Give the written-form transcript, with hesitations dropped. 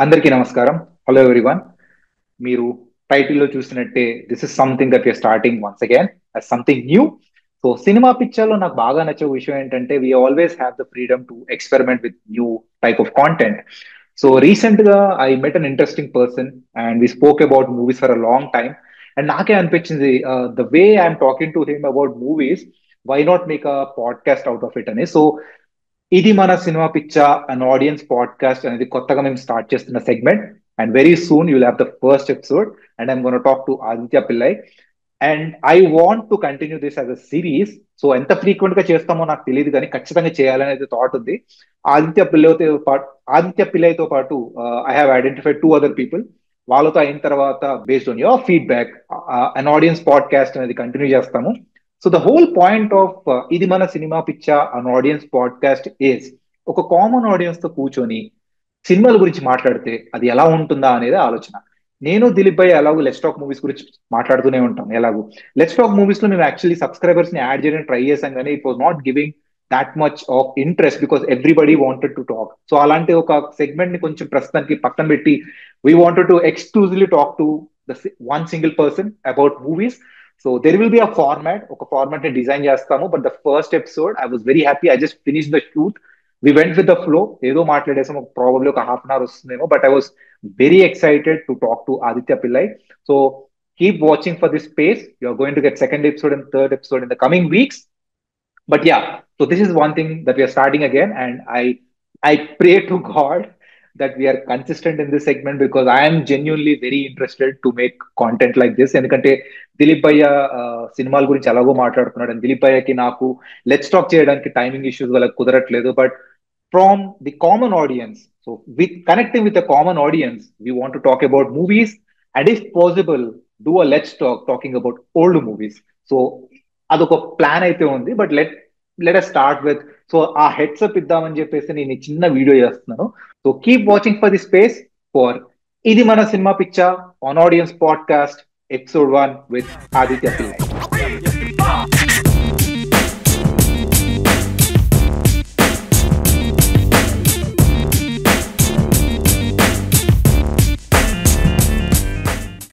అందరికీ నమస్కారం. Hello everyone. మీరు టైటిల్లో చూసినట్టే this is something that we are starting once again as something new. So cinema పిక్చర్లో నాకు బాగా నచ్చే విషయం ఏంటంటే we always have the freedom to experiment with new type of content. So recent గా I met an interesting person and we spoke about movies for a long time. And నాకే అనిపించింది the way I'm talking to him about movies, why not make a podcast out of it అని. So ఇది మన cinema పిచ్చా and audience podcast అనేది కొత్తగా మేము start చేస్తున్న segment. And very soon you'll have the first episode and I'm gonna talk to Aditya Pillai. And I want to continue this as a series. So ఎంత frequent గా చేస్తామో నాకు తెలియదు, కానీ ఖచ్చితంగా చేయాలనేది థాట్ ఉంది. ఆదిత్య పిల్లైతో పాటు ఆదిత్య పిల్లైతో పాటు I have identified two other people. వాళ్ళతో అయిన తర్వాత based on your feedback and audience podcast అనేది కంటిన్యూ చేస్తాము. So the whole point of ఇది మన సినిమా పిచ్చా అన్ ఆడియన్స్ పాడ్కాస్ట్ ఈజ్ ఒక కామన్ ఆడియన్స్ తో కూర్చొని సినిమాల గురించి మాట్లాడితే అది ఎలా ఉంటుందా అనేది ఆలోచన. నేను దిలీప్ భాయ్ ఎలాగో లెట్స్ టాక్ మూవీస్ గురించి మాట్లాడుతూనే ఉంటాం. ఎలాగో లెట్స్ టాక్ మూవీస్ లో మేము యాక్చువల్లీ సబ్స్క్రైబర్స్ ని యాడ్ చేయడానికి ట్రై చేసాం, కానీ it was not giving that much of interest because everybody wanted to talk. So అలాంటి ఒక సెగ్మెంట్ ని కొంచెం ప్రస్తుతానికి పక్కన పెట్టి we wanted to exclusively talk to the one single person about movies. So there will be a format, ఒక format ని design చేస్తాము. But the first episode I was very happy. I just finish the shoot. We went with the flow. ఏదో మాట్లాడేసాం, probably ఒక half an hour వస్తుందేమో. But I was very excited to talk to Aditya Pillai. So keep watching for this space. You're going to get second episode and third episode in the coming weeks. But yeah, so this is one thing that we are starting again, and I pray to God that we are consistent in this segment because I am genuinely very interested to make content like this. ఎందుకంటే దిలీప్ భయ్య సినిమాల గురించి ఎలాగో మాట్లాడుతున్నాడు, and Dilip భయ్యకి నాకు let's talk చేయడానికి timing issues వల్ల కుదరట్లేదు. But from the common audience, so with connecting with the common audience, we want to talk about movies and if possible do a let's talk talking about old movies. So అదొక plan అయితే ఉంది. But let us start with, so a heads up ఇద్దామని చెప్పేసి నేను ఈ చిన్న video చేస్తున్నాను. So keep watching for the space for ఇది మన cinema picture on audience podcast episode 1 with Aditya Pillai.